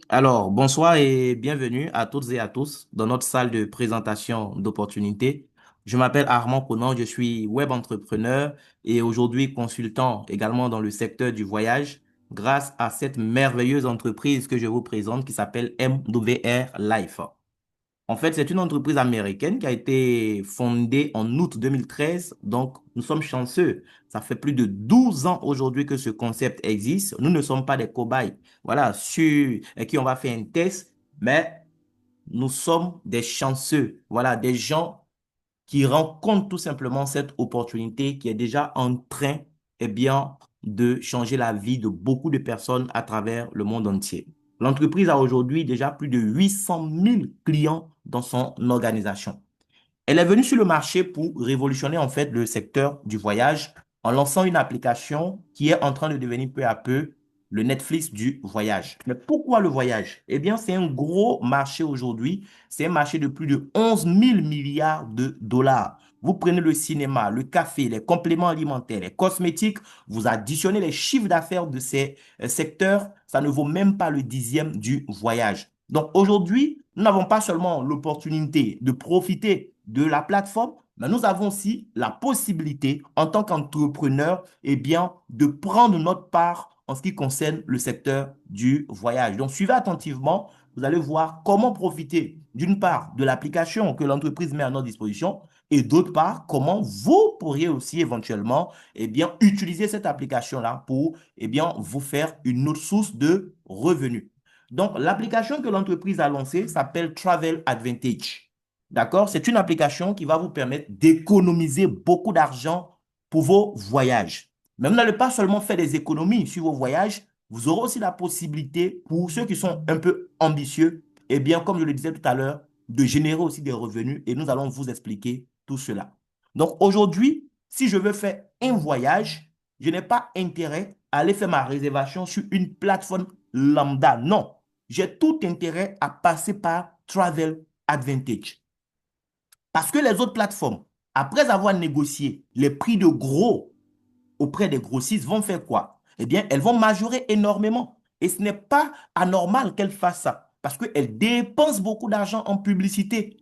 Alors, bonsoir et bienvenue à toutes et à tous dans notre salle de présentation d'opportunités. Je m'appelle Armand Conan, je suis web entrepreneur et aujourd'hui consultant également dans le secteur du voyage grâce à cette merveilleuse entreprise que je vous présente qui s'appelle MWR Life. En fait, c'est une entreprise américaine qui a été fondée en août 2013. Donc, nous sommes chanceux. Ça fait plus de 12 ans aujourd'hui que ce concept existe. Nous ne sommes pas des cobayes, voilà, sur qui on va faire un test, mais nous sommes des chanceux. Voilà, des gens qui rencontrent tout simplement cette opportunité qui est déjà en train, bien, de changer la vie de beaucoup de personnes à travers le monde entier. L'entreprise a aujourd'hui déjà plus de 800 000 clients dans son organisation. Elle est venue sur le marché pour révolutionner en fait le secteur du voyage en lançant une application qui est en train de devenir peu à peu le Netflix du voyage. Mais pourquoi le voyage? Eh bien, c'est un gros marché aujourd'hui. C'est un marché de plus de 11 000 milliards de dollars. Vous prenez le cinéma, le café, les compléments alimentaires, les cosmétiques, vous additionnez les chiffres d'affaires de ces secteurs, ça ne vaut même pas le dixième du voyage. Donc aujourd'hui, nous n'avons pas seulement l'opportunité de profiter de la plateforme, mais nous avons aussi la possibilité, en tant qu'entrepreneur, bien, de prendre notre part en ce qui concerne le secteur du voyage. Donc, suivez attentivement, vous allez voir comment profiter, d'une part, de l'application que l'entreprise met à notre disposition, et d'autre part, comment vous pourriez aussi éventuellement, bien, utiliser cette application-là pour, bien, vous faire une autre source de revenus. Donc, l'application que l'entreprise a lancée s'appelle Travel Advantage. D'accord? C'est une application qui va vous permettre d'économiser beaucoup d'argent pour vos voyages. Mais vous n'allez pas seulement faire des économies sur vos voyages, vous aurez aussi la possibilité, pour ceux qui sont un peu ambitieux, et bien, comme je le disais tout à l'heure, de générer aussi des revenus et nous allons vous expliquer tout cela. Donc aujourd'hui, si je veux faire un voyage, je n'ai pas intérêt à aller faire ma réservation sur une plateforme lambda. Non, j'ai tout intérêt à passer par Travel Advantage. Parce que les autres plateformes, après avoir négocié les prix de gros auprès des grossistes, vont faire quoi? Eh bien, elles vont majorer énormément. Et ce n'est pas anormal qu'elles fassent ça. Parce qu'elles dépensent beaucoup d'argent en publicité.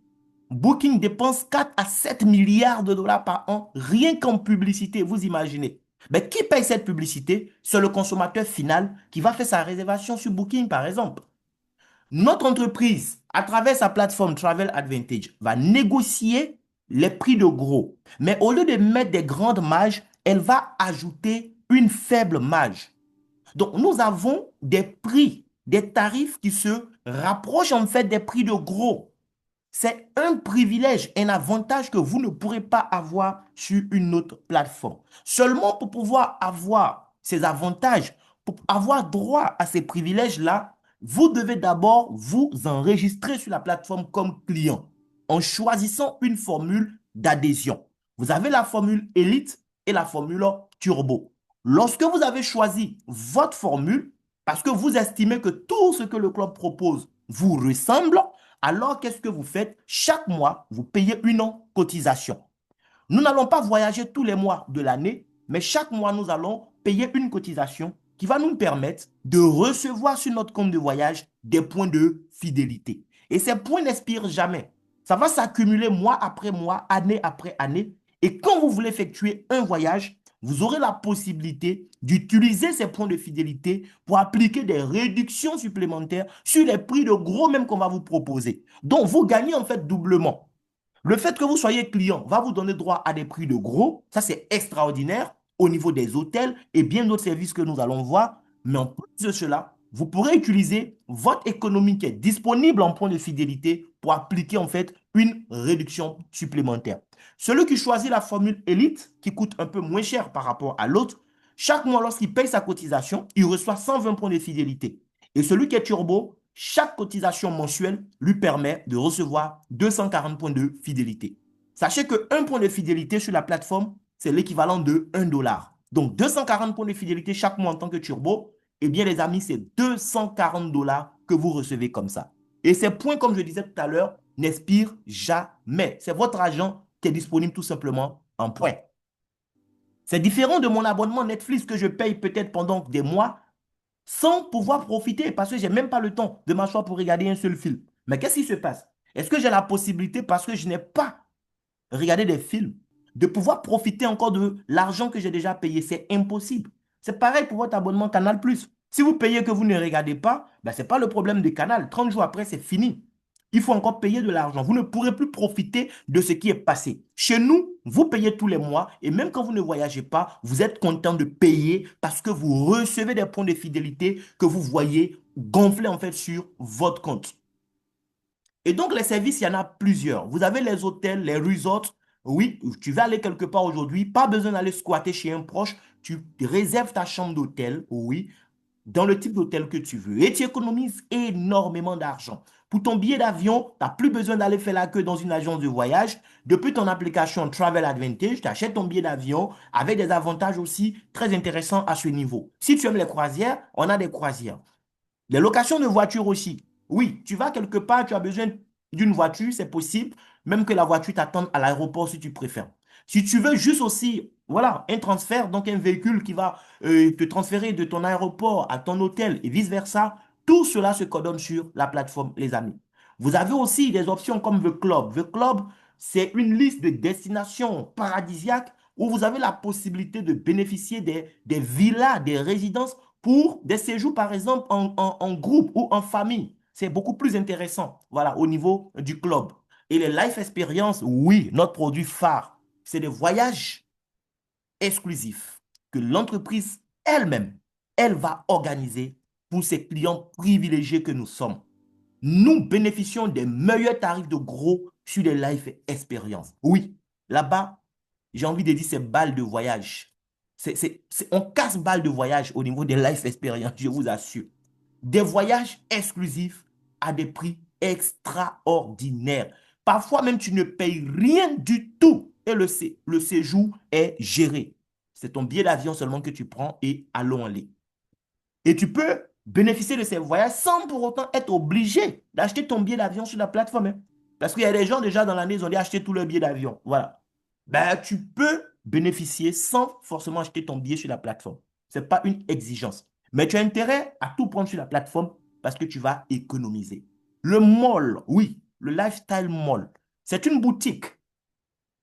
Booking dépense 4 à 7 milliards de dollars par an rien qu'en publicité, vous imaginez. Mais qui paye cette publicité? C'est le consommateur final qui va faire sa réservation sur Booking, par exemple. Notre entreprise, à travers sa plateforme Travel Advantage, va négocier les prix de gros. Mais au lieu de mettre des grandes marges, elle va ajouter une faible marge. Donc, nous avons des prix, des tarifs qui se rapprochent en fait des prix de gros. C'est un privilège, un avantage que vous ne pourrez pas avoir sur une autre plateforme. Seulement pour pouvoir avoir ces avantages, pour avoir droit à ces privilèges-là, vous devez d'abord vous enregistrer sur la plateforme comme client en choisissant une formule d'adhésion. Vous avez la formule Elite et la formule Turbo. Lorsque vous avez choisi votre formule, parce que vous estimez que tout ce que le club propose vous ressemble, alors qu'est-ce que vous faites? Chaque mois, vous payez une cotisation. Nous n'allons pas voyager tous les mois de l'année, mais chaque mois, nous allons payer une cotisation qui va nous permettre de recevoir sur notre compte de voyage des points de fidélité. Et ces points n'expirent jamais. Ça va s'accumuler mois après mois, année après année. Et quand vous voulez effectuer un voyage, vous aurez la possibilité d'utiliser ces points de fidélité pour appliquer des réductions supplémentaires sur les prix de gros même qu'on va vous proposer. Donc, vous gagnez en fait doublement. Le fait que vous soyez client va vous donner droit à des prix de gros. Ça, c'est extraordinaire au niveau des hôtels et bien d'autres services que nous allons voir. Mais en plus de cela, vous pourrez utiliser votre économie qui est disponible en points de fidélité pour appliquer en fait une réduction supplémentaire. Celui qui choisit la formule élite, qui coûte un peu moins cher par rapport à l'autre, chaque mois, lorsqu'il paye sa cotisation, il reçoit 120 points de fidélité. Et celui qui est turbo, chaque cotisation mensuelle lui permet de recevoir 240 points de fidélité. Sachez qu'un point de fidélité sur la plateforme, c'est l'équivalent de 1 $. Donc 240 points de fidélité chaque mois en tant que turbo, eh bien les amis, c'est 240 dollars que vous recevez comme ça. Et ces points, comme je disais tout à l'heure, n'expirent jamais. C'est votre argent qui est disponible tout simplement en points. C'est différent de mon abonnement Netflix que je paye peut-être pendant des mois sans pouvoir profiter parce que je n'ai même pas le temps de m'asseoir pour regarder un seul film. Mais qu'est-ce qui se passe? Est-ce que j'ai la possibilité, parce que je n'ai pas regardé des films, de pouvoir profiter encore de l'argent que j'ai déjà payé? C'est impossible. C'est pareil pour votre abonnement Canal+. Si vous payez que vous ne regardez pas, ben, ce n'est pas le problème de Canal. 30 jours après, c'est fini. Il faut encore payer de l'argent. Vous ne pourrez plus profiter de ce qui est passé. Chez nous, vous payez tous les mois et même quand vous ne voyagez pas, vous êtes content de payer parce que vous recevez des points de fidélité que vous voyez gonfler en fait sur votre compte. Et donc, les services, il y en a plusieurs. Vous avez les hôtels, les resorts. Oui, tu vas aller quelque part aujourd'hui, pas besoin d'aller squatter chez un proche. Tu réserves ta chambre d'hôtel, oui, dans le type d'hôtel que tu veux. Et tu économises énormément d'argent. Pour ton billet d'avion, tu n'as plus besoin d'aller faire la queue dans une agence de voyage. Depuis ton application Travel Advantage, tu achètes ton billet d'avion avec des avantages aussi très intéressants à ce niveau. Si tu aimes les croisières, on a des croisières. Les locations de voitures aussi. Oui, tu vas quelque part, tu as besoin d'une voiture, c'est possible, même que la voiture t'attende à l'aéroport si tu préfères. Si tu veux juste aussi, voilà, un transfert, donc un véhicule qui va te transférer de ton aéroport à ton hôtel et vice-versa, tout cela se coordonne sur la plateforme, les amis. Vous avez aussi des options comme The Club. The Club, c'est une liste de destinations paradisiaques où vous avez la possibilité de bénéficier des villas, des résidences pour des séjours, par exemple, en groupe ou en famille. C'est beaucoup plus intéressant, voilà, au niveau du club. Et les life experience, oui, notre produit phare, c'est des voyages exclusifs que l'entreprise elle-même, elle va organiser pour ses clients privilégiés que nous sommes. Nous bénéficions des meilleurs tarifs de gros sur les life experience. Oui, là-bas, j'ai envie de dire, c'est balle de voyage. On casse balle de voyage au niveau des life experience, je vous assure. Des voyages exclusifs à des prix extraordinaires. Parfois même, tu ne payes rien du tout et le séjour est géré. C'est ton billet d'avion seulement que tu prends et allons en ligne. Et tu peux bénéficier de ces voyages sans pour autant être obligé d'acheter ton billet d'avion sur la plateforme, hein. Parce qu'il y a des gens déjà dans l'année, ils ont dit acheter tous leurs billets d'avion. Voilà. Ben, tu peux bénéficier sans forcément acheter ton billet sur la plateforme. Ce n'est pas une exigence. Mais tu as intérêt à tout prendre sur la plateforme parce que tu vas économiser. Le mall, oui, le lifestyle mall, c'est une boutique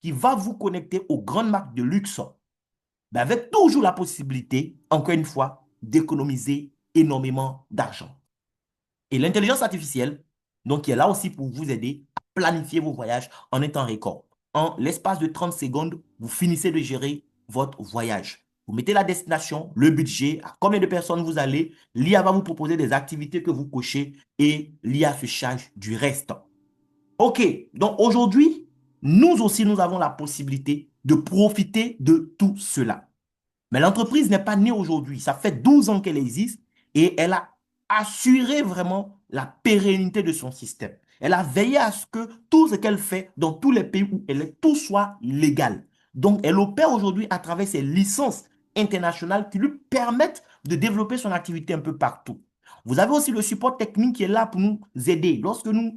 qui va vous connecter aux grandes marques de luxe, ben avec toujours la possibilité, encore une fois, d'économiser énormément d'argent. Et l'intelligence artificielle, donc, qui est là aussi pour vous aider à planifier vos voyages en un temps record. En l'espace de 30 secondes, vous finissez de gérer votre voyage. Vous mettez la destination, le budget, à combien de personnes vous allez. L'IA va vous proposer des activités que vous cochez et l'IA se charge du reste. OK, donc aujourd'hui, nous aussi, nous avons la possibilité de profiter de tout cela. Mais l'entreprise n'est pas née aujourd'hui. Ça fait 12 ans qu'elle existe et elle a assuré vraiment la pérennité de son système. Elle a veillé à ce que tout ce qu'elle fait dans tous les pays où elle est, tout soit légal. Donc, elle opère aujourd'hui à travers ses licences internationales qui lui permettent de développer son activité un peu partout. Vous avez aussi le support technique qui est là pour nous aider. Lorsque nous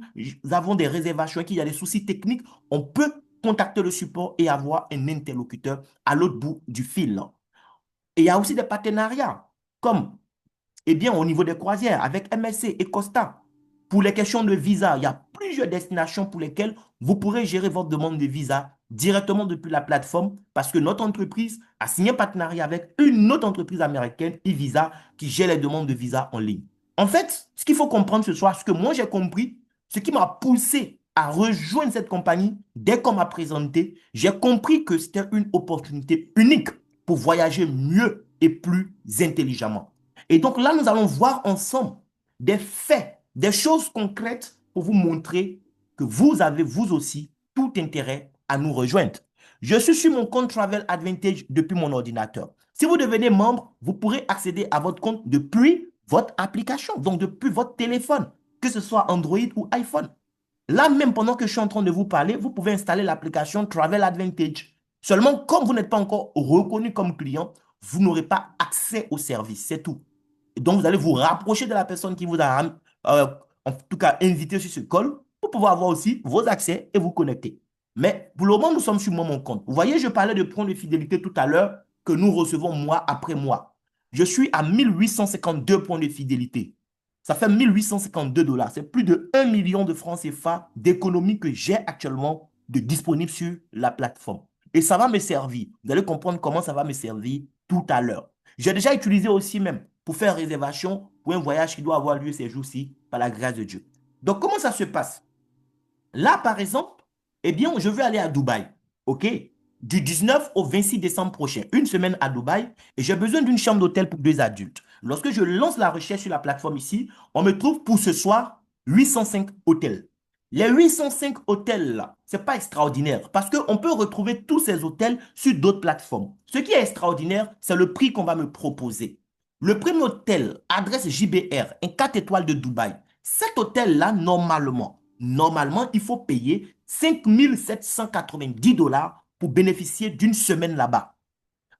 avons des réservations et qu'il y a des soucis techniques, on peut contacter le support et avoir un interlocuteur à l'autre bout du fil. Et il y a aussi des partenariats, comme eh bien, au niveau des croisières, avec MSC et Costa. Pour les questions de visa, il y a plusieurs destinations pour lesquelles vous pourrez gérer votre demande de visa directement depuis la plateforme parce que notre entreprise a signé un partenariat avec une autre entreprise américaine, e-Visa, qui gère les demandes de visa en ligne. En fait, ce qu'il faut comprendre ce soir, ce que moi j'ai compris, ce qui m'a poussé à rejoindre cette compagnie, dès qu'on m'a présenté, j'ai compris que c'était une opportunité unique pour voyager mieux et plus intelligemment. Et donc là, nous allons voir ensemble des faits, des choses concrètes pour vous montrer que vous avez, vous aussi, tout intérêt à nous rejoindre. Je suis sur mon compte Travel Advantage depuis mon ordinateur. Si vous devenez membre, vous pourrez accéder à votre compte depuis votre application, donc depuis votre téléphone, que ce soit Android ou iPhone. Là, même pendant que je suis en train de vous parler, vous pouvez installer l'application Travel Advantage. Seulement, comme vous n'êtes pas encore reconnu comme client, vous n'aurez pas accès au service, c'est tout. Et donc, vous allez vous rapprocher de la personne qui vous a, en tout cas, invité sur ce call pour pouvoir avoir aussi vos accès et vous connecter. Mais pour le moment, nous sommes sur mon compte. Vous voyez, je parlais de points de fidélité tout à l'heure que nous recevons mois après mois. Je suis à 1852 points de fidélité. Ça fait 1852 dollars. C'est plus de 1 million de francs CFA d'économie que j'ai actuellement de disponible sur la plateforme. Et ça va me servir. Vous allez comprendre comment ça va me servir tout à l'heure. J'ai déjà utilisé aussi même pour faire réservation pour un voyage qui doit avoir lieu ces jours-ci par la grâce de Dieu. Donc, comment ça se passe? Là, par exemple, eh bien, je veux aller à Dubaï, OK? Du 19 au 26 décembre prochain, une semaine à Dubaï, et j'ai besoin d'une chambre d'hôtel pour 2 adultes. Lorsque je lance la recherche sur la plateforme ici, on me trouve pour ce soir 805 hôtels. Les 805 hôtels-là, ce n'est pas extraordinaire parce qu'on peut retrouver tous ces hôtels sur d'autres plateformes. Ce qui est extraordinaire, c'est le prix qu'on va me proposer. Le premier hôtel, adresse JBR, un 4 étoiles de Dubaï. Cet hôtel-là, normalement, il faut payer 5 790 dollars pour bénéficier d'une semaine là-bas.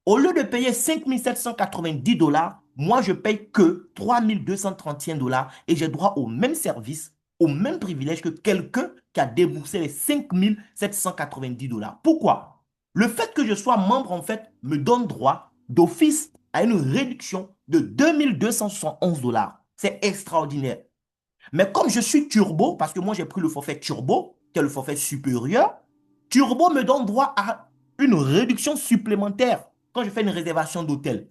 Au lieu de payer 5 790 dollars, moi, je paye que 3231 dollars et j'ai droit au même service, au même privilège que quelqu'un qui a déboursé les 5 790 dollars. Pourquoi? Le fait que je sois membre, en fait, me donne droit d'office à une réduction de 2271 dollars. C'est extraordinaire. Mais comme je suis turbo, parce que moi j'ai pris le forfait turbo, qui est le forfait supérieur, turbo me donne droit à une réduction supplémentaire quand je fais une réservation d'hôtel.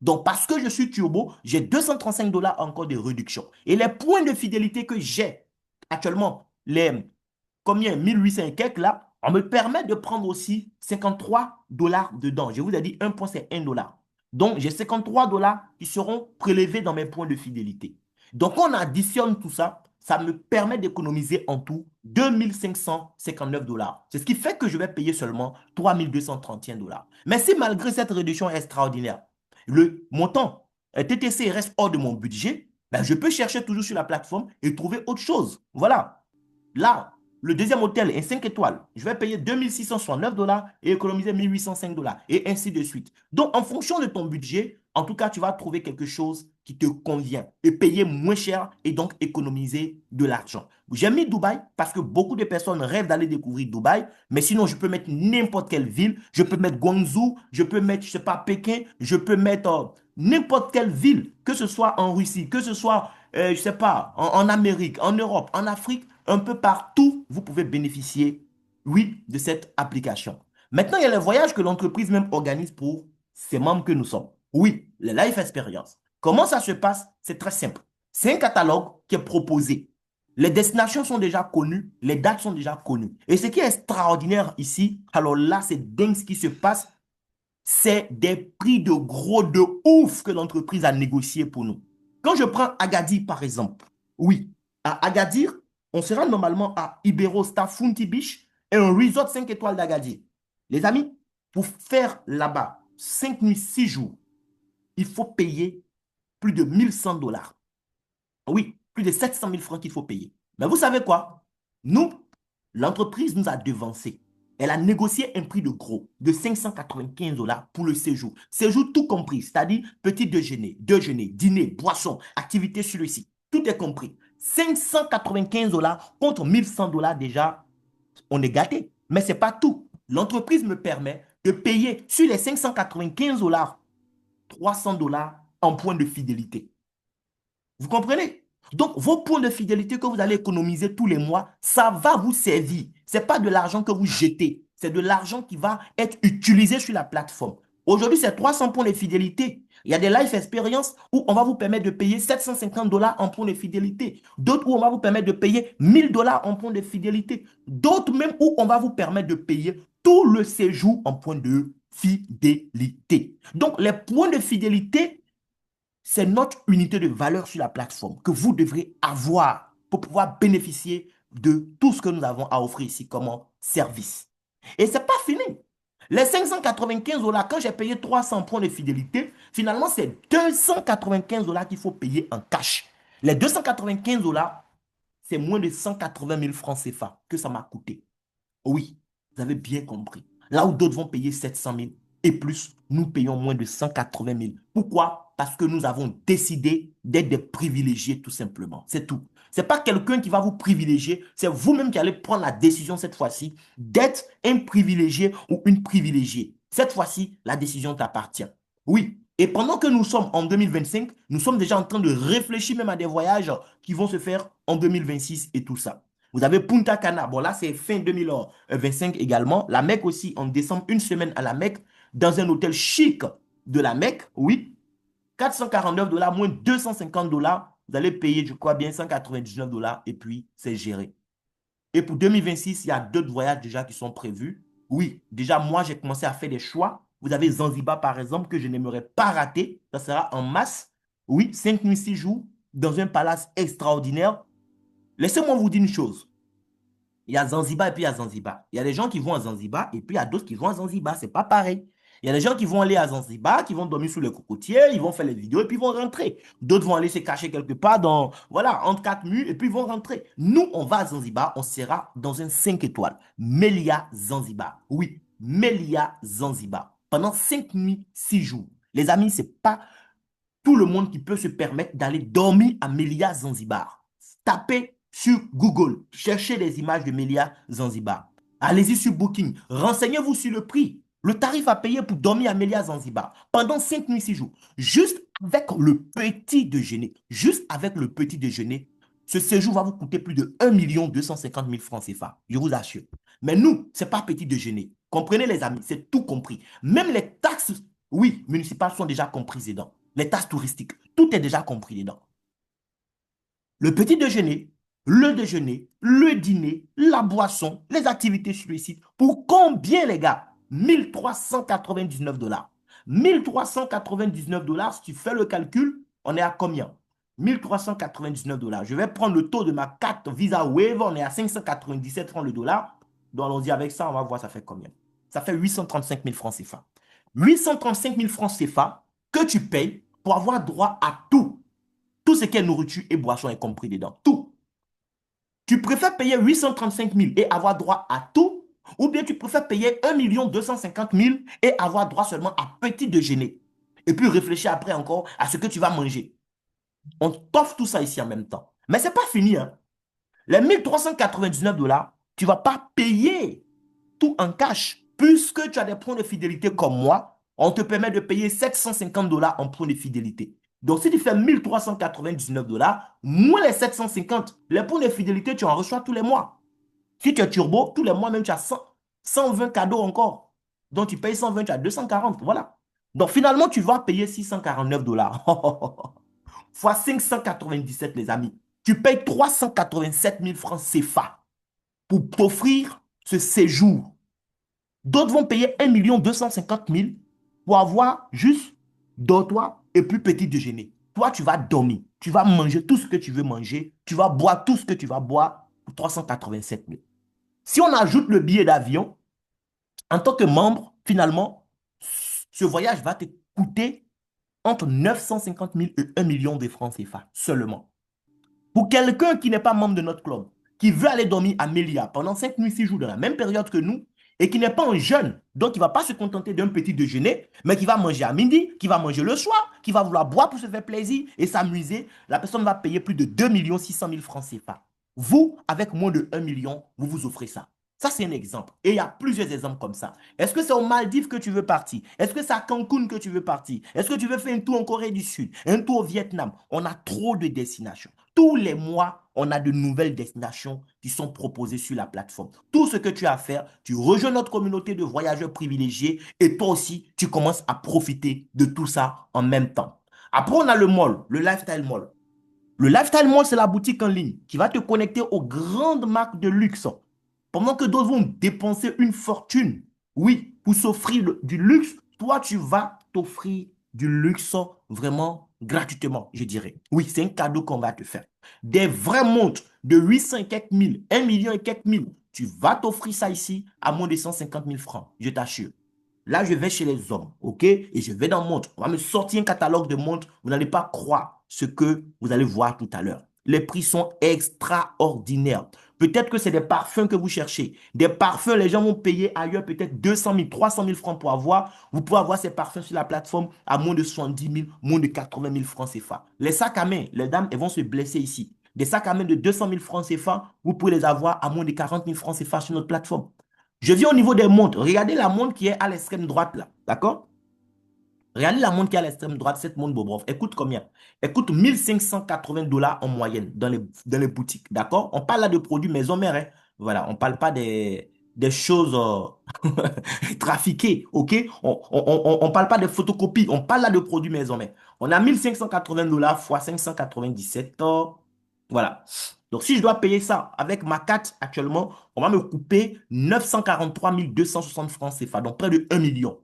Donc, parce que je suis turbo, j'ai 235 dollars encore de réduction. Et les points de fidélité que j'ai actuellement, les combien 1800 et quelques là, on me permet de prendre aussi 53 dollars dedans. Je vous ai dit, un point, c'est 1 dollar. Donc, j'ai 53 dollars qui seront prélevés dans mes points de fidélité. Donc, on additionne tout ça, ça me permet d'économiser en tout 2559 dollars. C'est ce qui fait que je vais payer seulement 3231 dollars. Mais si malgré cette réduction extraordinaire, le montant TTC reste hors de mon budget, ben je peux chercher toujours sur la plateforme et trouver autre chose. Voilà. Là, le deuxième hôtel est 5 étoiles. Je vais payer 2669 dollars et économiser 1805 dollars et ainsi de suite. Donc, en fonction de ton budget, en tout cas, tu vas trouver quelque chose qui te convient et payer moins cher et donc économiser de l'argent. J'ai mis Dubaï parce que beaucoup de personnes rêvent d'aller découvrir Dubaï, mais sinon, je peux mettre n'importe quelle ville. Je peux mettre Guangzhou, je peux mettre, je sais pas, Pékin, je peux mettre n'importe quelle ville, que ce soit en Russie, que ce soit, je sais pas, en Amérique, en Europe, en Afrique, un peu partout, vous pouvez bénéficier, oui, de cette application. Maintenant, il y a les voyages que l'entreprise même organise pour ses membres que nous sommes. Oui, les Life Experience. Comment ça se passe? C'est très simple. C'est un catalogue qui est proposé. Les destinations sont déjà connues, les dates sont déjà connues. Et ce qui est extraordinaire ici, alors là, c'est dingue ce qui se passe, c'est des prix de gros de ouf que l'entreprise a négocié pour nous. Quand je prends Agadir, par exemple, oui, à Agadir, on sera normalement à Iberostar Funty Beach et un resort 5 étoiles d'Agadir. Les amis, pour faire là-bas 5 nuits, 6 jours, il faut payer plus de 1100 dollars. Oui, plus de 700 000 francs qu'il faut payer. Mais vous savez quoi? Nous, l'entreprise nous a devancé. Elle a négocié un prix de gros de 595 dollars pour le séjour. Séjour tout compris, c'est-à-dire petit déjeuner, dîner, boisson, activité sur le site. Tout est compris. 595 dollars contre 1100 dollars déjà, on est gâté. Mais ce n'est pas tout. L'entreprise me permet de payer sur les 595 dollars, 300 dollars en points de fidélité. Vous comprenez? Donc, vos points de fidélité que vous allez économiser tous les mois, ça va vous servir. Ce n'est pas de l'argent que vous jetez. C'est de l'argent qui va être utilisé sur la plateforme. Aujourd'hui, c'est 300 points de fidélité. Il y a des life experiences où on va vous permettre de payer 750 dollars en points de fidélité. D'autres où on va vous permettre de payer 1000 dollars en points de fidélité. D'autres même où on va vous permettre de payer tout le séjour en points de fidélité. Donc, les points de fidélité, c'est notre unité de valeur sur la plateforme que vous devrez avoir pour pouvoir bénéficier de tout ce que nous avons à offrir ici comme service. Et ce n'est pas fini. Les 595 dollars, quand j'ai payé 300 points de fidélité, finalement, c'est 295 dollars qu'il faut payer en cash. Les 295 dollars, c'est moins de 180 000 francs CFA que ça m'a coûté. Oui, vous avez bien compris. Là où d'autres vont payer 700 000 et plus, nous payons moins de 180 000. Pourquoi? Parce que nous avons décidé d'être des privilégiés tout simplement. C'est tout. Ce n'est pas quelqu'un qui va vous privilégier, c'est vous-même qui allez prendre la décision cette fois-ci d'être un privilégié ou une privilégiée. Cette fois-ci, la décision t'appartient. Oui, Et pendant que nous sommes en 2025, nous sommes déjà en train de réfléchir même à des voyages qui vont se faire en 2026 et tout ça. Vous avez Punta Cana. Bon, là, c'est fin 2025 également. La Mecque aussi, en décembre, une semaine à la Mecque, dans un hôtel chic de la Mecque. Oui, 449 $, moins 250 $. Vous allez payer, je crois bien, 199 $ et puis c'est géré. Et pour 2026, il y a d'autres voyages déjà qui sont prévus. Oui, déjà, moi, j'ai commencé à faire des choix. Vous avez Zanzibar, par exemple, que je n'aimerais pas rater. Ça sera en masse. Oui, 5 nuits, 6 jours, dans un palace extraordinaire. Laissez-moi vous dire une chose. Il y a Zanzibar et puis il y a Zanzibar. Il y a des gens qui vont à Zanzibar et puis il y a d'autres qui vont à Zanzibar. C'est pas pareil. Il y a des gens qui vont aller à Zanzibar, qui vont dormir sous les cocotiers, ils vont faire les vidéos et puis ils vont rentrer. D'autres vont aller se cacher quelque part dans, voilà, entre quatre murs et puis ils vont rentrer. Nous, on va à Zanzibar, on sera dans un 5 étoiles. Melia Zanzibar. Oui, Melia Zanzibar. Pendant 5 nuits, 6 jours. Les amis, c'est pas tout le monde qui peut se permettre d'aller dormir à Melia Zanzibar. Tapez sur Google, cherchez des images de Melia Zanzibar. Allez-y sur Booking, renseignez-vous sur le prix. Le tarif à payer pour dormir à Melia Zanzibar pendant 5 nuits, 6 jours. Juste avec le petit déjeuner, juste avec le petit déjeuner, ce séjour va vous coûter plus de 1 250 000 francs CFA, je vous assure. Mais nous, ce n'est pas petit déjeuner. Comprenez les amis, c'est tout compris. Même les taxes, oui, municipales sont déjà comprises dedans. Les taxes touristiques, tout est déjà compris dedans. Le petit déjeuner, le dîner, la boisson, les activités sur le site. Pour combien, les gars? 1 399 $. 1 399 $, si tu fais le calcul, on est à combien? 1 399 $. Je vais prendre le taux de ma carte Visa Wave, on est à 597 francs le dollar. Donc, on dit avec ça, on va voir ça fait combien. Ça fait 835 000 francs CFA. 835 000 francs CFA que tu payes pour avoir droit à tout. Tout ce qui est nourriture et boisson est compris dedans. Tout. Tu préfères payer 835 000 et avoir droit à tout, ou bien tu préfères payer 1 250 000 et avoir droit seulement à petit déjeuner. Et puis réfléchir après encore à ce que tu vas manger. On t'offre tout ça ici en même temps. Mais ce n'est pas fini. Hein. Les 1 399 $, tu ne vas pas payer tout en cash. Puisque tu as des points de fidélité comme moi, on te permet de payer 750 $ en points de fidélité. Donc, si tu fais 1 399 $, moins les 750, les points de fidélité, tu en reçois tous les mois. Si tu es turbo, tous les mois, même tu as 120 cadeaux encore. Donc, tu payes 120, tu as 240. Voilà. Donc, finalement, tu vas payer 649 $. Fois 597, les amis. Tu payes 387 000 francs CFA pour t'offrir ce séjour. D'autres vont payer 1 250 000 pour avoir juste dortoir et plus petit déjeuner. Toi, tu vas dormir. Tu vas manger tout ce que tu veux manger. Tu vas boire tout ce que tu vas boire pour 387 000. Si on ajoute le billet d'avion, en tant que membre, finalement, ce voyage va te coûter entre 950 000 et 1 million de francs CFA seulement. Pour quelqu'un qui n'est pas membre de notre club, qui veut aller dormir à Melia pendant 5 nuits, 6 jours dans la même période que nous, et qui n'est pas un jeune, donc qui ne va pas se contenter d'un petit déjeuner, mais qui va manger à midi, qui va manger le soir, qui va vouloir boire pour se faire plaisir et s'amuser, la personne va payer plus de 2 600 000 francs CFA. Vous, avec moins de 1 million, vous vous offrez ça. Ça, c'est un exemple. Et il y a plusieurs exemples comme ça. Est-ce que c'est aux Maldives que tu veux partir? Est-ce que c'est à Cancun que tu veux partir? Est-ce que tu veux faire un tour en Corée du Sud? Un tour au Vietnam? On a trop de destinations. Tous les mois, on a de nouvelles destinations qui sont proposées sur la plateforme. Tout ce que tu as à faire, tu rejoins notre communauté de voyageurs privilégiés et toi aussi, tu commences à profiter de tout ça en même temps. Après, on a le mall, le Lifestyle Mall. Le Lifestyle Mall, c'est la boutique en ligne qui va te connecter aux grandes marques de luxe. Pendant que d'autres vont dépenser une fortune, oui, pour s'offrir du luxe, toi, tu vas t'offrir du luxe vraiment gratuitement, je dirais. Oui, c'est un cadeau qu'on va te faire. Des vraies montres de 800 et quelques mille, 1 million et quelques mille, tu vas t'offrir ça ici à moins de 150 000 francs, je t'assure. Là, je vais chez les hommes, ok? Et je vais dans montre. On va me sortir un catalogue de montres. Vous n'allez pas croire ce que vous allez voir tout à l'heure. Les prix sont extraordinaires. Peut-être que c'est des parfums que vous cherchez. Des parfums, les gens vont payer ailleurs peut-être 200 000, 300 000 francs pour avoir. Vous pouvez avoir ces parfums sur la plateforme à moins de 70 000, moins de 80 000 francs CFA. Les sacs à main, les dames, elles vont se blesser ici. Des sacs à main de 200 000 francs CFA, vous pouvez les avoir à moins de 40 000 francs CFA sur notre plateforme. Je viens au niveau des montres. Regardez la montre qui est à l'extrême droite là. D'accord? Regardez la montre qui est à l'extrême droite, cette montre Bobrov. Elle coûte combien? Elle coûte 1580 $ en moyenne dans les boutiques. D'accord? On parle là de produits maison mère, hein. Voilà, on ne parle pas des choses trafiquées. OK? On parle pas de photocopies. On parle là de produits maison mère. On a 1580 $ fois 597. Voilà. Donc, si je dois payer ça avec ma carte actuellement, on va me couper 943 260 francs CFA, donc près de 1 million.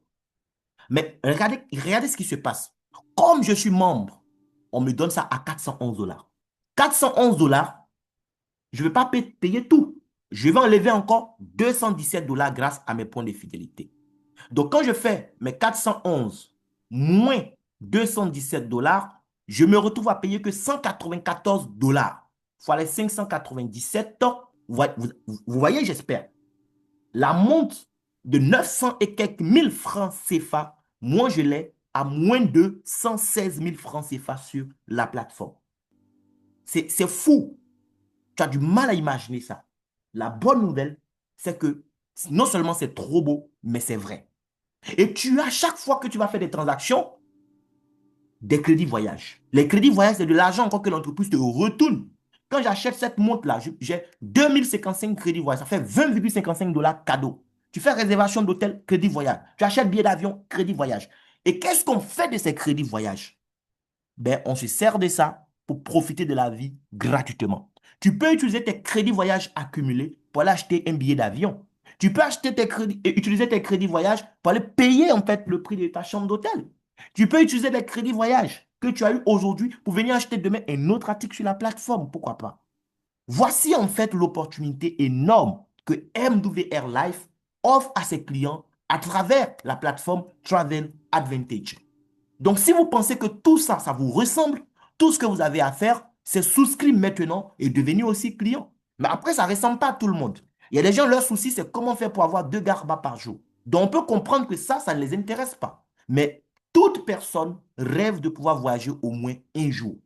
Mais regardez ce qui se passe. Comme je suis membre, on me donne ça à 411 $. 411 $, je ne vais pas payer tout. Je vais enlever encore 217 $ grâce à mes points de fidélité. Donc, quand je fais mes 411 moins 217 $, je me retrouve à payer que 194 $ fois les 597. Vous voyez, j'espère. La montre de 900 et quelques mille francs CFA, moi je l'ai à moins de 116 000 francs CFA sur la plateforme. C'est fou. Tu as du mal à imaginer ça. La bonne nouvelle, c'est que non seulement c'est trop beau, mais c'est vrai. Et tu as, chaque fois que tu vas faire des transactions, des crédits voyage. Les crédits voyage, c'est de l'argent encore que l'entreprise te retourne. Quand j'achète cette montre-là, j'ai 2055 crédits voyage. Ça fait 20,55 $ cadeau. Tu fais réservation d'hôtel, crédit voyage. Tu achètes billet d'avion, crédit voyage. Et qu'est-ce qu'on fait de ces crédits voyage? Ben, on se sert de ça pour profiter de la vie gratuitement. Tu peux utiliser tes crédits voyage accumulés pour aller acheter un billet d'avion. Tu peux acheter utiliser tes crédits voyage pour aller payer en fait le prix de ta chambre d'hôtel. Tu peux utiliser les crédits voyage que tu as eu aujourd'hui pour venir acheter demain un autre article sur la plateforme. Pourquoi pas? Voici en fait l'opportunité énorme que MWR Life offre à ses clients à travers la plateforme Travel Advantage. Donc, si vous pensez que tout ça, ça vous ressemble, tout ce que vous avez à faire, c'est souscrire maintenant et devenir aussi client. Mais après, ça ne ressemble pas à tout le monde. Il y a des gens, leur souci, c'est comment faire pour avoir 2 garbas par jour. Donc, on peut comprendre que ça ne les intéresse pas. Mais toute personne rêve de pouvoir voyager au moins un jour.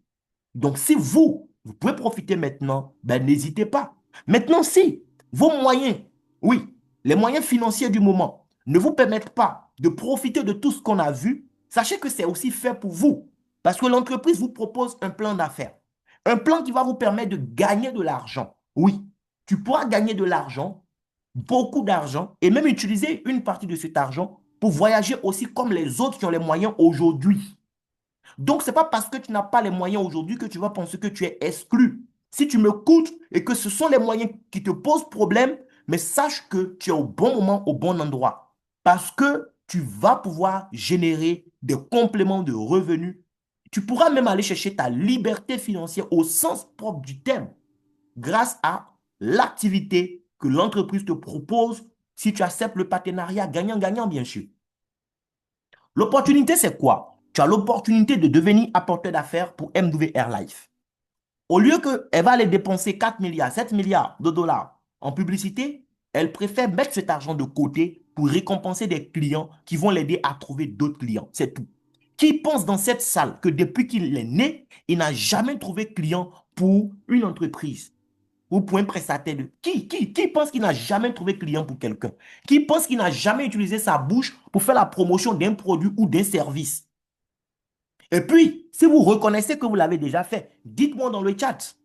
Donc, si vous pouvez profiter maintenant, ben, n'hésitez pas. Maintenant, si vos moyens, oui, les moyens financiers du moment ne vous permettent pas de profiter de tout ce qu'on a vu, sachez que c'est aussi fait pour vous. Parce que l'entreprise vous propose un plan d'affaires. Un plan qui va vous permettre de gagner de l'argent. Oui, tu pourras gagner de l'argent, beaucoup d'argent, et même utiliser une partie de cet argent pour voyager aussi comme les autres qui ont les moyens aujourd'hui. Donc, ce n'est pas parce que tu n'as pas les moyens aujourd'hui que tu vas penser que tu es exclu. Si tu m'écoutes et que ce sont les moyens qui te posent problème, mais sache que tu es au bon moment, au bon endroit. Parce que tu vas pouvoir générer des compléments de revenus. Tu pourras même aller chercher ta liberté financière au sens propre du terme grâce à l'activité que l'entreprise te propose si tu acceptes le partenariat gagnant-gagnant, bien sûr. L'opportunité, c'est quoi? Tu as l'opportunité de devenir apporteur d'affaires pour MWR Life. Au lieu qu'elle va aller dépenser 4 milliards, 7 milliards de dollars en publicité, elle préfère mettre cet argent de côté pour récompenser des clients qui vont l'aider à trouver d'autres clients. C'est tout. Qui pense dans cette salle que depuis qu'il est né, il n'a jamais trouvé client pour une entreprise ou pour un prestataire de... Qui pense qu'il n'a jamais trouvé client pour quelqu'un? Qui pense qu'il n'a jamais utilisé sa bouche pour faire la promotion d'un produit ou d'un service? Et puis, si vous reconnaissez que vous l'avez déjà fait, dites-moi dans le chat,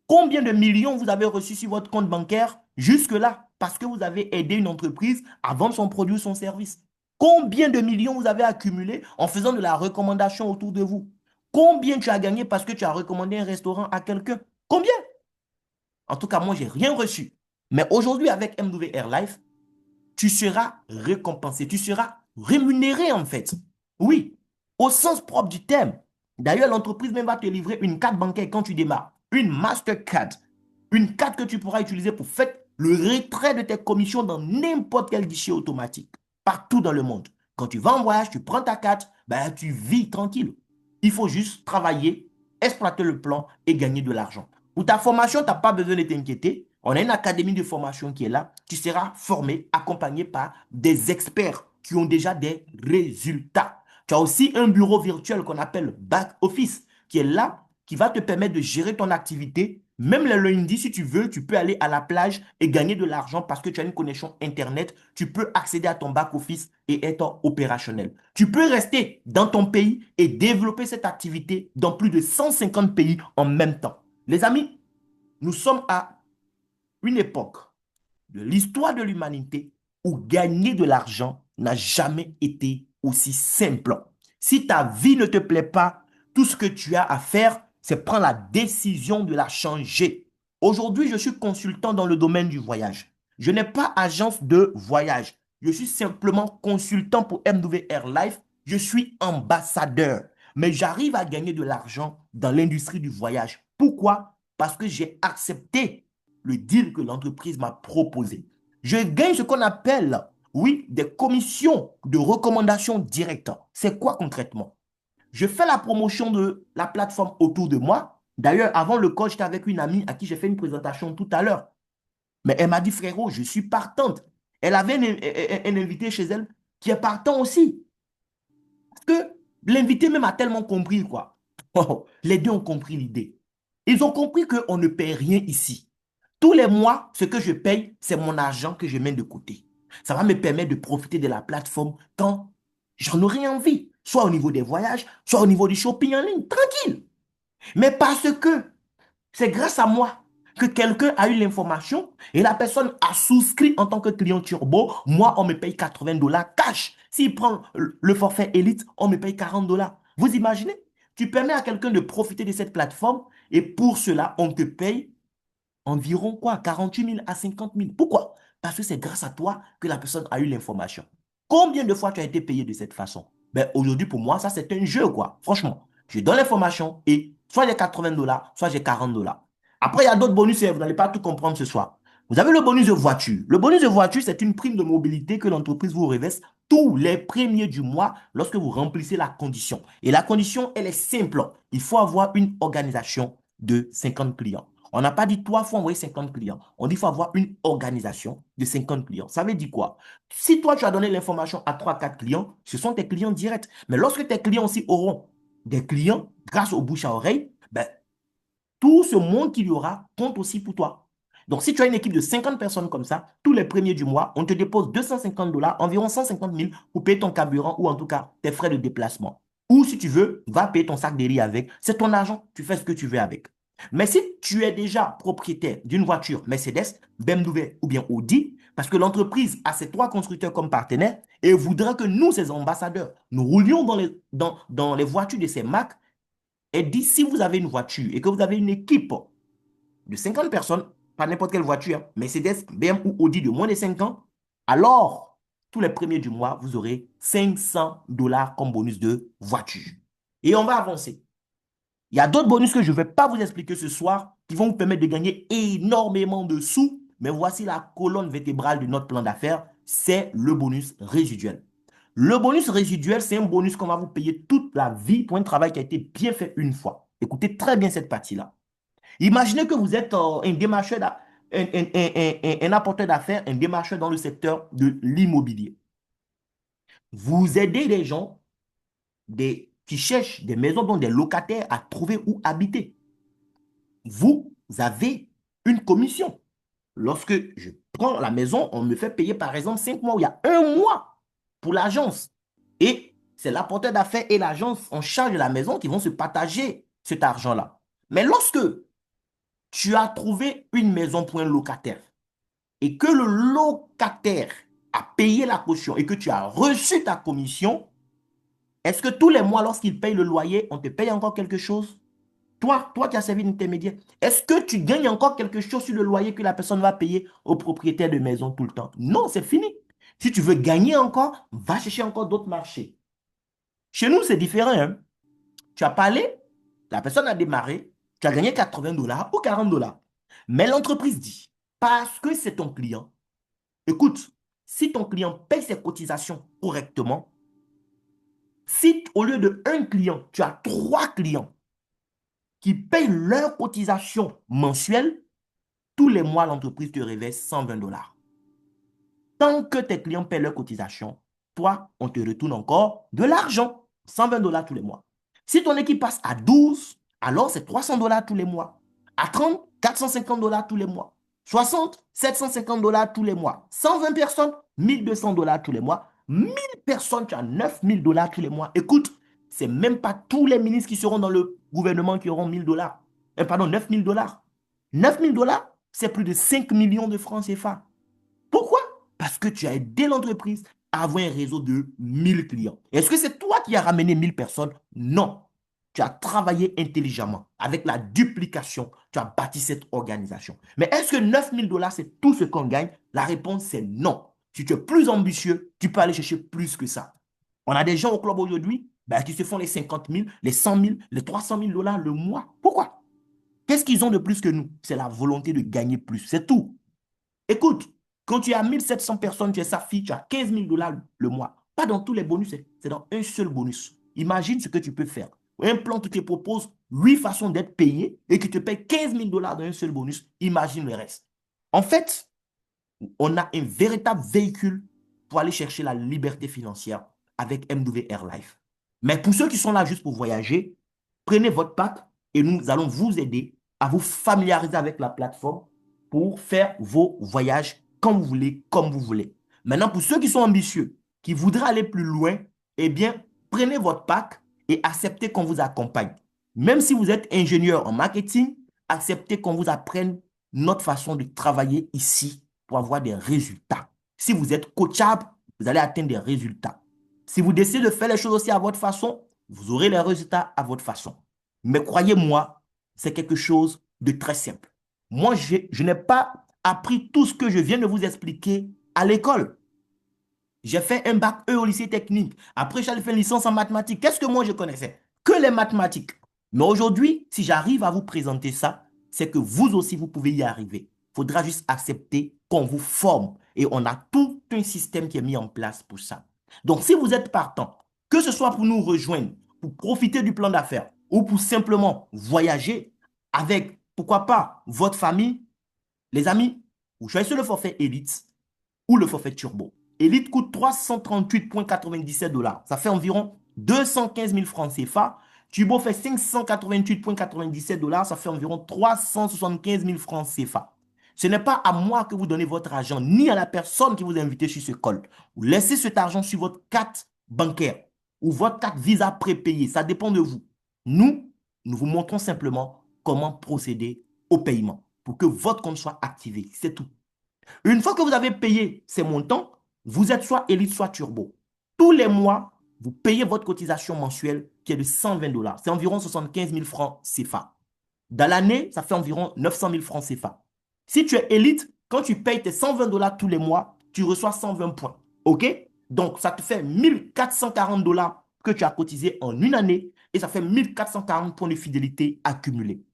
combien de millions vous avez reçus sur votre compte bancaire jusque-là parce que vous avez aidé une entreprise à vendre son produit ou son service? Combien de millions vous avez accumulé en faisant de la recommandation autour de vous? Combien tu as gagné parce que tu as recommandé un restaurant à quelqu'un? Combien? En tout cas, moi, je n'ai rien reçu. Mais aujourd'hui, avec MWR Life, tu seras récompensé, tu seras rémunéré en fait. Oui, au sens propre du terme. D'ailleurs, l'entreprise même va te livrer une carte bancaire quand tu démarres, une Mastercard, une carte que tu pourras utiliser pour faire le retrait de tes commissions dans n'importe quel guichet automatique, partout dans le monde. Quand tu vas en voyage, tu prends ta carte, ben, tu vis tranquille. Il faut juste travailler, exploiter le plan et gagner de l'argent. Pour ta formation, tu n'as pas besoin de t'inquiéter. On a une académie de formation qui est là. Tu seras formé, accompagné par des experts qui ont déjà des résultats. Tu as aussi un bureau virtuel qu'on appelle Back Office qui est là, qui va te permettre de gérer ton activité. Même le lundi, si tu veux, tu peux aller à la plage et gagner de l'argent parce que tu as une connexion Internet. Tu peux accéder à ton back-office et être opérationnel. Tu peux rester dans ton pays et développer cette activité dans plus de 150 pays en même temps. Les amis, nous sommes à une époque de l'histoire de l'humanité où gagner de l'argent n'a jamais été aussi simple. Si ta vie ne te plaît pas, tout ce que tu as à faire, c'est prendre la décision de la changer. Aujourd'hui, je suis consultant dans le domaine du voyage. Je n'ai pas agence de voyage. Je suis simplement consultant pour MWR Life. Je suis ambassadeur. Mais j'arrive à gagner de l'argent dans l'industrie du voyage. Pourquoi? Parce que j'ai accepté le deal que l'entreprise m'a proposé. Je gagne ce qu'on appelle, oui, des commissions de recommandation directe. C'est quoi concrètement? Je fais la promotion de la plateforme autour de moi. D'ailleurs, avant le call, j'étais avec une amie à qui j'ai fait une présentation tout à l'heure. Mais elle m'a dit, frérot, je suis partante. Elle avait un invité chez elle qui est partant aussi. Parce que l'invité même a tellement compris, quoi. Les deux ont compris l'idée. Ils ont compris qu'on ne paie rien ici. Tous les mois, ce que je paye, c'est mon argent que je mets de côté. Ça va me permettre de profiter de la plateforme quand j'en aurai envie. Soit au niveau des voyages, soit au niveau du shopping en ligne. Tranquille. Mais parce que c'est grâce à moi que quelqu'un a eu l'information et la personne a souscrit en tant que client turbo. Moi, on me paye 80 dollars cash. S'il prend le forfait élite, on me paye 40 dollars. Vous imaginez? Tu permets à quelqu'un de profiter de cette plateforme et pour cela, on te paye environ quoi? 48 000 à 50 000. Pourquoi? Parce que c'est grâce à toi que la personne a eu l'information. Combien de fois tu as été payé de cette façon? Ben, aujourd'hui, pour moi, ça, c'est un jeu, quoi. Franchement, je donne l'information et soit j'ai 80 dollars, soit j'ai 40 dollars. Après, il y a d'autres bonus et vous n'allez pas tout comprendre ce soir. Vous avez le bonus de voiture. Le bonus de voiture, c'est une prime de mobilité que l'entreprise vous reverse tous les premiers du mois lorsque vous remplissez la condition. Et la condition, elle est simple. Il faut avoir une organisation de 50 clients. On n'a pas dit toi, il faut envoyer 50 clients. On dit qu'il faut avoir une organisation de 50 clients. Ça veut dire quoi? Si toi, tu as donné l'information à 3 4 clients, ce sont tes clients directs. Mais lorsque tes clients aussi auront des clients grâce au bouche à oreille, ben, tout ce monde qu'il y aura compte aussi pour toi. Donc, si tu as une équipe de 50 personnes comme ça, tous les premiers du mois, on te dépose 250 dollars, environ 150 000 pour payer ton carburant ou en tout cas tes frais de déplacement. Ou si tu veux, va payer ton sac de riz avec. C'est ton argent, tu fais ce que tu veux avec. Mais si tu es déjà propriétaire d'une voiture Mercedes, BMW ou bien Audi, parce que l'entreprise a ces 3 constructeurs comme partenaires et voudra que nous, ces ambassadeurs, nous roulions dans les voitures de ces marques, et dit si vous avez une voiture et que vous avez une équipe de 50 personnes, pas n'importe quelle voiture, hein, Mercedes, BMW ou Audi de moins de 5 ans, alors tous les premiers du mois, vous aurez 500 dollars comme bonus de voiture. Et on va avancer. Il y a d'autres bonus que je ne vais pas vous expliquer ce soir qui vont vous permettre de gagner énormément de sous. Mais voici la colonne vertébrale de notre plan d'affaires, c'est le bonus résiduel. Le bonus résiduel, c'est un bonus qu'on va vous payer toute la vie pour un travail qui a été bien fait une fois. Écoutez très bien cette partie-là. Imaginez que vous êtes un démarcheur, un apporteur d'affaires, un démarcheur dans le secteur de l'immobilier. Vous aidez des gens qui cherchent des maisons, dont des locataires à trouver où habiter. Vous avez une commission. Lorsque je prends la maison, on me fait payer par exemple 5 mois, ou il y a un mois pour l'agence. Et c'est l'apporteur d'affaires et l'agence en charge de la maison qui vont se partager cet argent-là. Mais lorsque tu as trouvé une maison pour un locataire et que le locataire a payé la caution et que tu as reçu ta commission, est-ce que tous les mois, lorsqu'il paye le loyer, on te paye encore quelque chose? Toi qui as servi d'intermédiaire, est-ce que tu gagnes encore quelque chose sur le loyer que la personne va payer au propriétaire de maison tout le temps? Non, c'est fini. Si tu veux gagner encore, va chercher encore d'autres marchés. Chez nous, c'est différent, hein. Tu as parlé, la personne a démarré, tu as gagné 80 dollars ou 40 dollars. Mais l'entreprise dit, parce que c'est ton client, écoute, si ton client paye ses cotisations correctement, si au lieu de un client, tu as 3 clients qui payent leurs cotisations mensuelles, tous les mois, l'entreprise te reverse 120 dollars. Tant que tes clients paient leurs cotisations, toi, on te retourne encore de l'argent. 120 dollars tous les mois. Si ton équipe passe à 12, alors c'est 300 dollars tous les mois. À 30, 450 dollars tous les mois. 60, 750 dollars tous les mois. 120 personnes, 1200 dollars tous les mois. 1000 personnes, tu as 9000 dollars tous les mois. Écoute, c'est même pas tous les ministres qui seront dans le gouvernement qui auront 1000 dollars. Pardon, 9000 dollars. 9000 dollars, c'est plus de 5 millions de francs CFA. Pourquoi? Parce que tu as aidé l'entreprise à avoir un réseau de 1000 clients. Est-ce que c'est toi qui as ramené 1000 personnes? Non. Tu as travaillé intelligemment. Avec la duplication, tu as bâti cette organisation. Mais est-ce que 9000 dollars, c'est tout ce qu'on gagne? La réponse, c'est non. Si tu es plus ambitieux, tu peux aller chercher plus que ça. On a des gens au club aujourd'hui qui se font les 50 000, les 100 000, les 300 000 dollars le mois. Pourquoi? Qu'est-ce qu'ils ont de plus que nous? C'est la volonté de gagner plus. C'est tout. Écoute, quand tu as 1700 personnes, tu es sa fille, tu as 15 000 dollars le mois. Pas dans tous les bonus, c'est dans un seul bonus. Imagine ce que tu peux faire. Un plan qui te propose 8 façons d'être payé et qui te paye 15 000 dollars dans un seul bonus. Imagine le reste. En fait, on a un véritable véhicule pour aller chercher la liberté financière avec MW Air Life. Mais pour ceux qui sont là juste pour voyager, prenez votre pack et nous allons vous aider à vous familiariser avec la plateforme pour faire vos voyages quand vous voulez, comme vous voulez. Maintenant, pour ceux qui sont ambitieux, qui voudraient aller plus loin, eh bien, prenez votre pack et acceptez qu'on vous accompagne. Même si vous êtes ingénieur en marketing, acceptez qu'on vous apprenne notre façon de travailler ici pour avoir des résultats. Si vous êtes coachable, vous allez atteindre des résultats. Si vous décidez de faire les choses aussi à votre façon, vous aurez les résultats à votre façon. Mais croyez-moi, c'est quelque chose de très simple. Moi, je n'ai pas appris tout ce que je viens de vous expliquer à l'école. J'ai fait un bac E au lycée technique. Après, j'ai fait une licence en mathématiques. Qu'est-ce que moi je connaissais? Que les mathématiques. Mais aujourd'hui, si j'arrive à vous présenter ça, c'est que vous aussi, vous pouvez y arriver. Il faudra juste accepter qu'on vous forme. Et on a tout un système qui est mis en place pour ça. Donc, si vous êtes partant, que ce soit pour nous rejoindre, pour profiter du plan d'affaires, ou pour simplement voyager avec, pourquoi pas, votre famille, les amis, vous choisissez le forfait Elite ou le forfait Turbo. Elite coûte 338,97 dollars. Ça fait environ 215 000 francs CFA. Turbo fait 588,97 dollars. Ça fait environ 375 000 francs CFA. Ce n'est pas à moi que vous donnez votre argent, ni à la personne qui vous a invité sur ce call. Vous laissez cet argent sur votre carte bancaire ou votre carte Visa prépayée. Ça dépend de vous. Nous vous montrons simplement comment procéder au paiement pour que votre compte soit activé. C'est tout. Une fois que vous avez payé ces montants, vous êtes soit Elite, soit Turbo. Tous les mois, vous payez votre cotisation mensuelle qui est de 120 dollars. C'est environ 75 000 francs CFA. Dans l'année, ça fait environ 900 000 francs CFA. Si tu es Elite, quand tu payes tes 120 dollars tous les mois, tu reçois 120 points. OK? Donc, ça te fait 1440 dollars que tu as cotisé en une année et ça fait 1440 points de fidélité accumulés.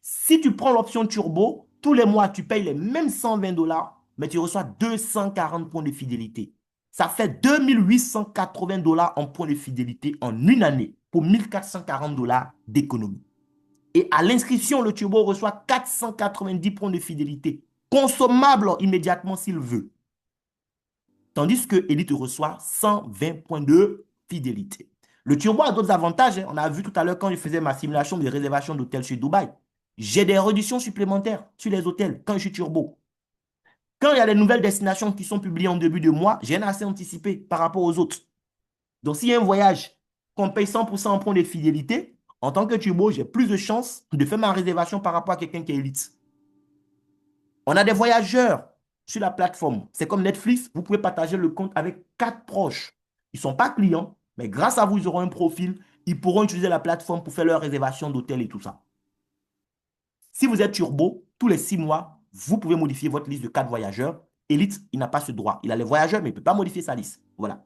Si tu prends l'option Turbo, tous les mois, tu payes les mêmes 120 dollars, mais tu reçois 240 points de fidélité. Ça fait 2880 dollars en points de fidélité en une année pour 1440 dollars d'économie. Et à l'inscription, le Turbo reçoit 490 points de fidélité, consommables immédiatement s'il veut. Tandis que Elite reçoit 120 points de fidélité. Le Turbo a d'autres avantages. On a vu tout à l'heure quand je faisais ma simulation de réservation d'hôtel chez Dubaï. J'ai des réductions supplémentaires sur les hôtels quand je suis Turbo. Quand il y a les nouvelles destinations qui sont publiées en début de mois, j'ai un accès anticipé par rapport aux autres. Donc, s'il y a un voyage qu'on paye 100% en points de fidélité, en tant que Turbo, j'ai plus de chances de faire ma réservation par rapport à quelqu'un qui est Elite. On a des voyageurs sur la plateforme. C'est comme Netflix, vous pouvez partager le compte avec 4 proches. Ils ne sont pas clients, mais grâce à vous, ils auront un profil. Ils pourront utiliser la plateforme pour faire leur réservation d'hôtel et tout ça. Si vous êtes Turbo, tous les 6 mois, vous pouvez modifier votre liste de 4 voyageurs. Elite, il n'a pas ce droit. Il a les voyageurs, mais il ne peut pas modifier sa liste. Voilà.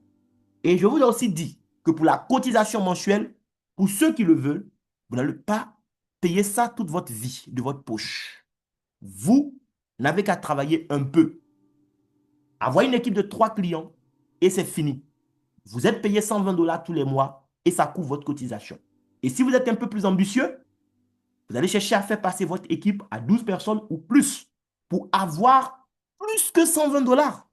Et je vous ai aussi dit que pour la cotisation mensuelle, pour ceux qui le veulent, vous n'allez pas payer ça toute votre vie de votre poche. Vous n'avez qu'à travailler un peu. Avoir une équipe de 3 clients et c'est fini. Vous êtes payé 120 dollars tous les mois et ça couvre votre cotisation. Et si vous êtes un peu plus ambitieux, vous allez chercher à faire passer votre équipe à 12 personnes ou plus pour avoir plus que 120 dollars.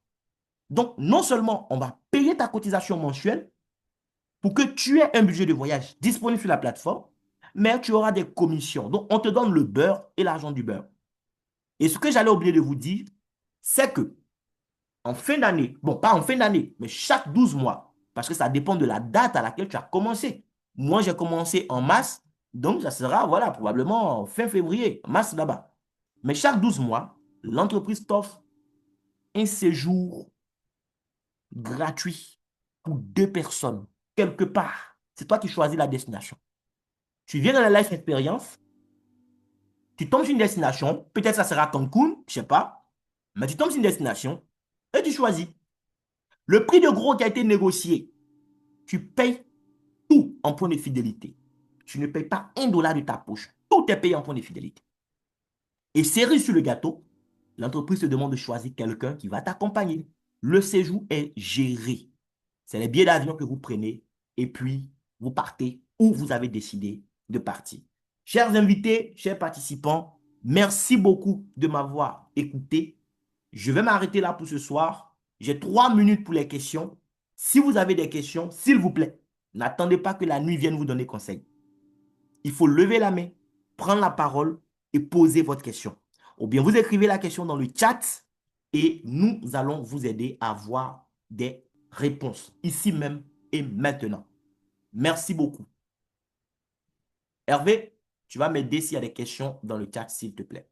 Donc, non seulement on va payer ta cotisation mensuelle pour que tu aies un budget de voyage disponible sur la plateforme, mais tu auras des commissions. Donc, on te donne le beurre et l'argent du beurre. Et ce que j'allais oublier de vous dire, c'est que en fin d'année, bon, pas en fin d'année, mais chaque 12 mois, parce que ça dépend de la date à laquelle tu as commencé. Moi, j'ai commencé en mars, donc ça sera, voilà, probablement fin février, mars là-bas. Mais chaque 12 mois, l'entreprise t'offre un séjour gratuit pour 2 personnes, quelque part. C'est toi qui choisis la destination. Tu viens dans la Life Experience, tu tombes sur une destination, peut-être ça sera Cancun, je ne sais pas, mais tu tombes sur une destination et tu choisis. Le prix de gros qui a été négocié, tu payes tout en point de fidélité. Tu ne payes pas $1 de ta poche. Tout est payé en point de fidélité. Et cerise sur le gâteau, l'entreprise te demande de choisir quelqu'un qui va t'accompagner. Le séjour est géré. C'est les billets d'avion que vous prenez et puis vous partez où vous avez décidé de partir. Chers invités, chers participants, merci beaucoup de m'avoir écouté. Je vais m'arrêter là pour ce soir. J'ai 3 minutes pour les questions. Si vous avez des questions, s'il vous plaît, n'attendez pas que la nuit vienne vous donner conseil. Il faut lever la main, prendre la parole et poser votre question. Ou bien vous écrivez la question dans le chat et nous allons vous aider à avoir des réponses ici même et maintenant. Merci beaucoup. Hervé, tu vas m'aider s'il y a des questions dans le chat, s'il te plaît.